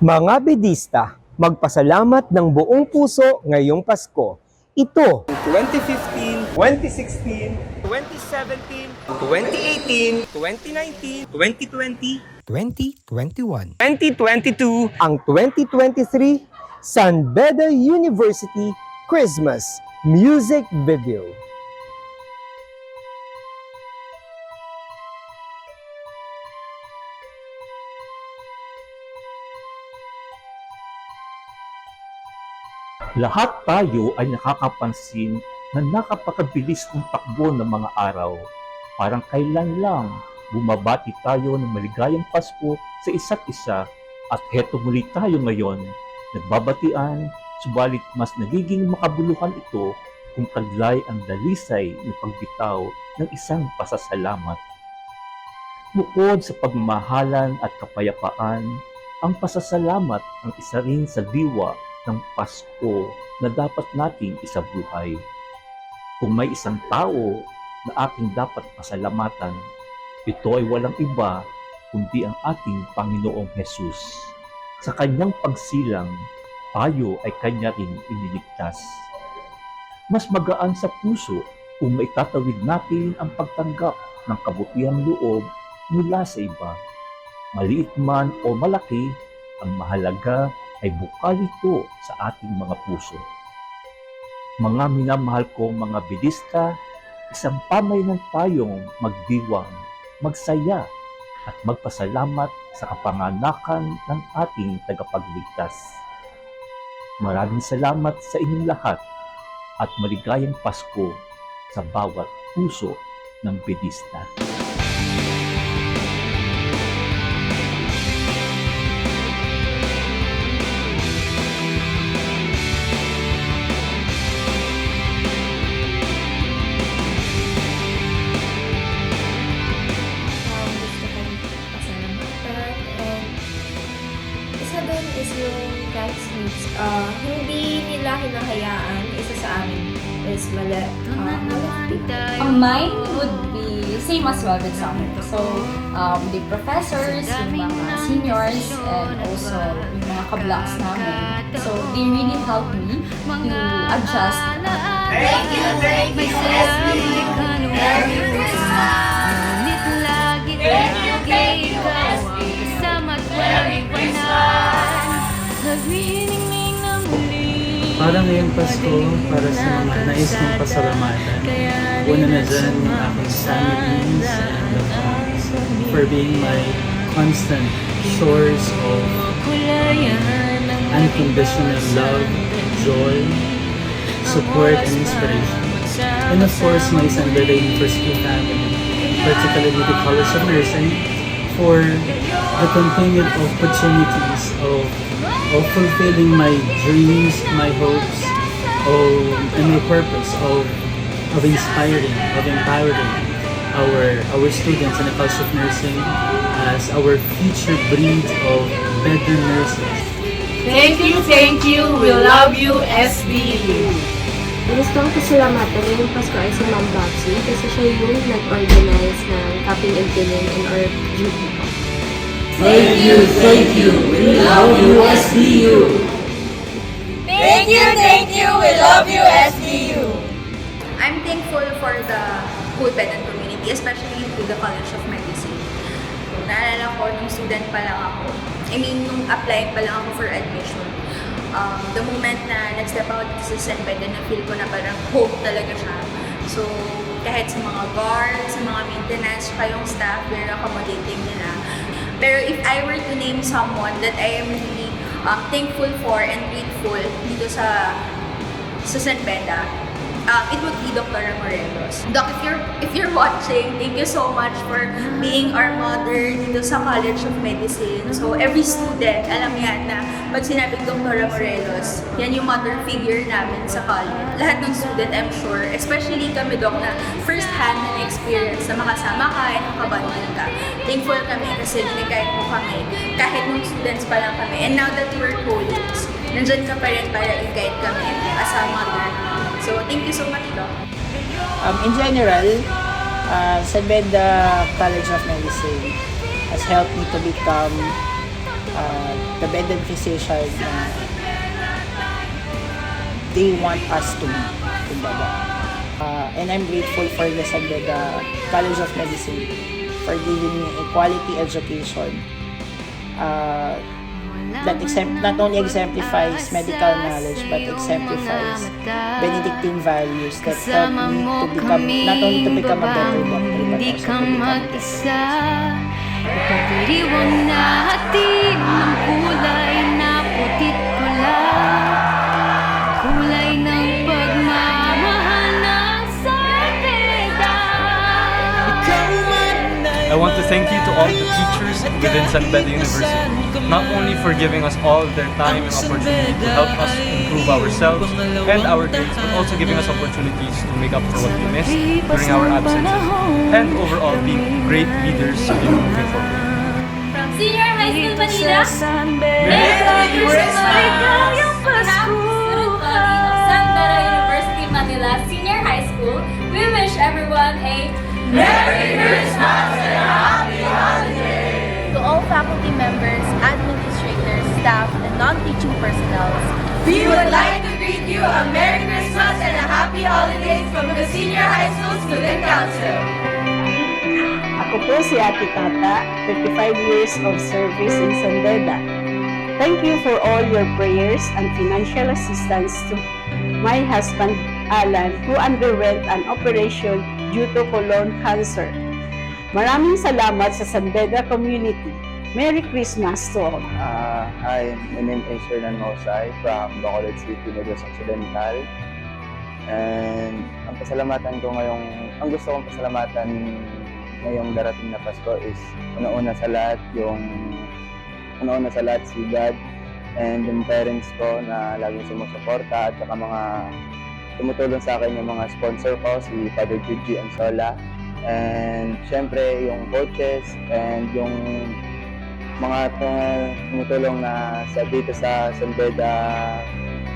Mga bedista, magpasalamat ng buong puso ngayong Pasko. Ito 2015, 2016, 2017, 2018, 2019, 2020, 2021, 2022, ang 2023 San Beda University Christmas Music Video. Lahat tayo ay nakakapansin na napakabilis ng takbo ng mga araw. Parang kailan lang bumabati tayo ng maligayang Pasko sa isa't isa at heto muli tayo ngayon, nagbabatian, subalit mas nagiging makabuluhan ito kung taglay ang dalisay ng pagbitaw ng isang pasasalamat. Bukod sa pagmamahalan at kapayapaan, ang pasasalamat ang isa rin sa diwa ng Pasko na dapat nating isabuhay. Kung may isang tao na ating dapat pasalamatan, ito ay walang iba kundi ang ating Panginoong Hesus. Sa kanyang pagsilang, tayo ay kanya ring iniligtas. Mas magaan sa puso kung maitatawid natin ang pagtanggap ng kabutihang loob mula sa iba. Maliit man o malaki, ang mahalaga ay bukal ito sa ating mga puso. Mga minamahal kong mga bedista, isang pamayanan tayong magdiwang, magsaya at magpasalamat sa kapanganakan ng ating tagapagligtas. Maraming salamat sa inyong lahat at maligayang Pasko sa bawat puso ng bedista. Is yung classmates, hindi nila hinahayaan isa sa amin is malaki. Mine would be same as well with summer. So, the professors, yung mga seniors, and also yung mga ka-blocks namin. So, they really helped me to adjust. Thank you, SB! Merry Christmas! Thank you, SB! Merry Christmas! Para ngayong Pasko, para sa mga nais mong pasalamatan, una na dyan yung aking families and loved ones for being my constant source of unconditional love, joy, support, and inspiration. And of course, my San Beda University family, particularly the College of Nursing, for the continued opportunities of fulfilling my dreams, my hopes, and my purpose of inspiring, of empowering our students in the College of Nursing as our future breed of better nurses. Thank you. We love you, SBU. Gusto ko pasalamatan ngayong Pasko ay si Ma'am Babsy kasi siya yung nag-organize ng cupping and pinning in our duty ko. Thank you. We love you, SBU. Thank you. We love you, SBU. I'm thankful for the whole Bedan community, especially to the College of Medicine. Naalala ko, nung student pa lang ako, nung applying pa lang ako for admission, the moment na nag-step out sa San Beda, na-feel ko na parang hope talaga siya. So, kahit sa mga guards, sa mga maintenance, yung staff, very accommodating nila. Pero if I were to name someone that I am really thankful for and grateful dito sa San Beda, it would be Dr. Morelos. Doc, if you're watching, thank you so much for being our mother dito sa College of Medicine. So every student, alam yan na pag sinabing Dr. Morelos, yan yung mother figure namin sa college. Lahat ng student, I'm sure, especially kami, Doc, na first hand na experience na makasama ka and nakabanding ka. Thankful kami kasi ginagayad mo kami kahit nung students pa lang kami. And now that we're colleagues, nandyan ka pa rin para i-guide kami as a mother. So, thank you so much, Doc. In general, San Beda College of Medicine has helped me to become the beneficial na they want us to be. Kumbaga. And I'm grateful for the San Beda College of Medicine for giving me a quality education that not only exemplifies medical knowledge but exemplifies Benedictine values that help me to become, not only to become a better doctor but also to become a better. Ipagdiriwang natin ng kulay na putit pula, kulay ng pagmamahal ng San Beda. I want to thank you to all the teachers within San Beda University, not only for giving us all their time and opportunity to help us improve ourselves and our grades, but also giving us opportunities to make up for what we missed during our absences, and overall being great leaders in moving forward. From Senior High School Manila, Merry Christmas! Student Body of San Beda University Manila Senior High School, we wish everyone a Merry Christmas and a Happy Holiday! To all faculty members, administrators, staff, and non-teaching personnel, We would like to greet you a Merry Christmas and a Happy Holidays from the Senior High School Student Council. Ako po si Ate Tata, 35 years of service in San Beda. Thank you for all your prayers and financial assistance to my husband Alan, who underwent an operation due to colon cancer. Maraming salamat sa San Beda community. Merry Christmas to all. Hi, my name is Hernan Mosay from Bacolod City, Negros Occidental. And ang gusto kong pasalamatan ngayong darating na Pasko is una-una sa lahat si God and yung parents ko na laging sumusuporta at saka mga tumutulong sa akin yung mga sponsor ko, si Father Gigi Ansola, and syempre yung coaches and yung mga tumutulong na dito sa San Beda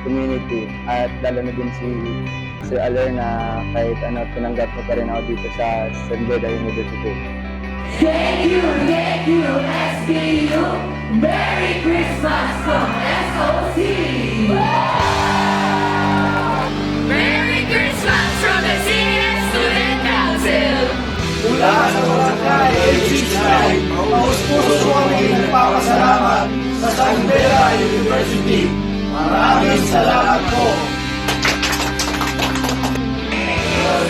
community, at lalo na din si Sir Aler na kahit tinanggap mo pa rin ako dito sa San Beda University. Thank you, SBU! Merry Christmas from SOC! Merry Christmas from the Senior Student Council! Mula sa Barangay LG9, puso ang nagpapasalamat sa San Beda University. Maraming salamat po!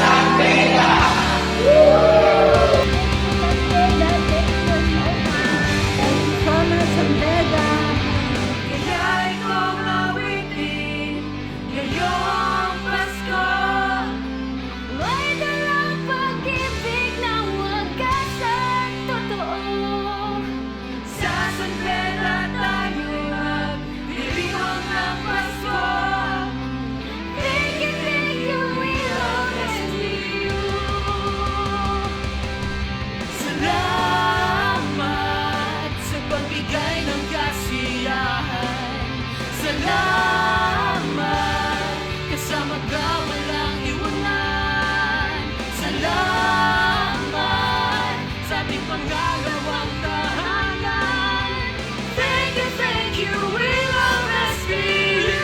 San Beda! Kaya ikaw nawitin ngayong Pasko, may dalang pag-ibig na wagas at totoo. Sa San Beda tayo magdiriwang ng Pasko. Thank you, we love SBU. Salamat sa pagbigay ng kasiyahan. Salamat kasama ka walang iwanan. Salamat sa ating pangalawang tahanan. Thank you, we love SBU.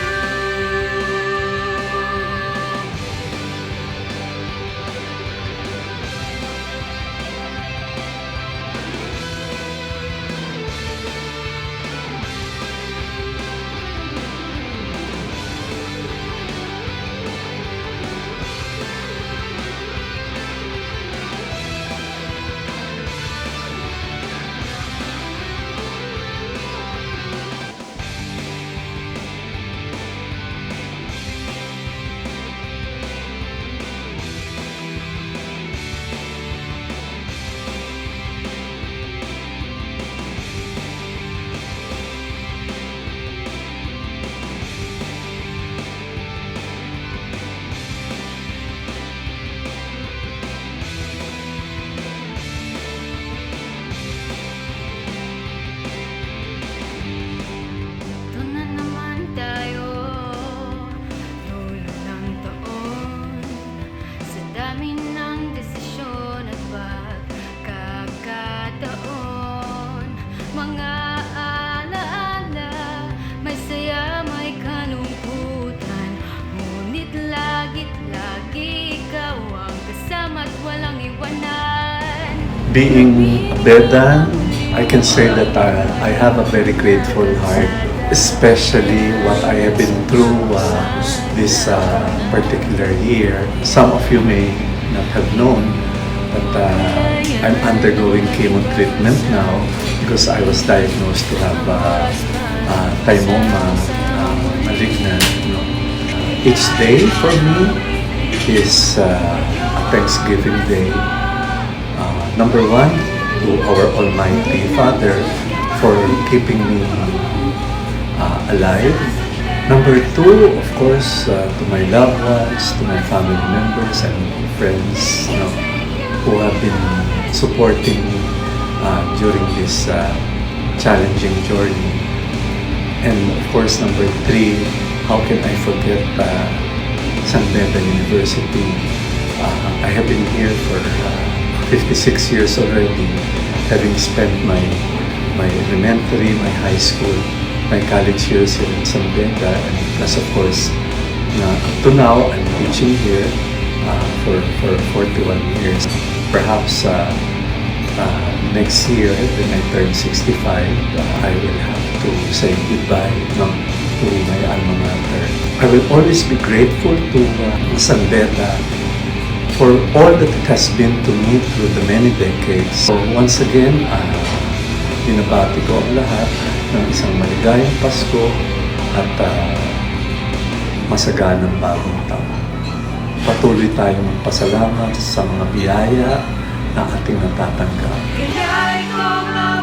Being Bedan, I can say that I have a very grateful heart, especially what I have been through this particular year. Some of you may not have known that I'm undergoing chemo treatment now because I was diagnosed to have thymoma malignant. Each day for me is a Thanksgiving day. Number one, to our Almighty Father for keeping me alive. Number two, of course, to my loved ones, to my family members and friends, who have been supporting me during this challenging journey. And of course, number three, how can I forget San Beda University? I have been here for 56 years already, having spent my elementary, my high school, my college years here in San Beda, and plus of course, up to now, I'm teaching here for 41 years. Perhaps next year, when I turn 65, I will have to say goodbye to my alma mater. I will always be grateful to San Beda for all that it has been to me through the many decades. So once again, binabati ko ang lahat ng isang maligayang Pasko at masaganang bagong taon. Patuloy tayong magpasalamat sa mga biyaya na ating natatanggap. Kaya ikaw lang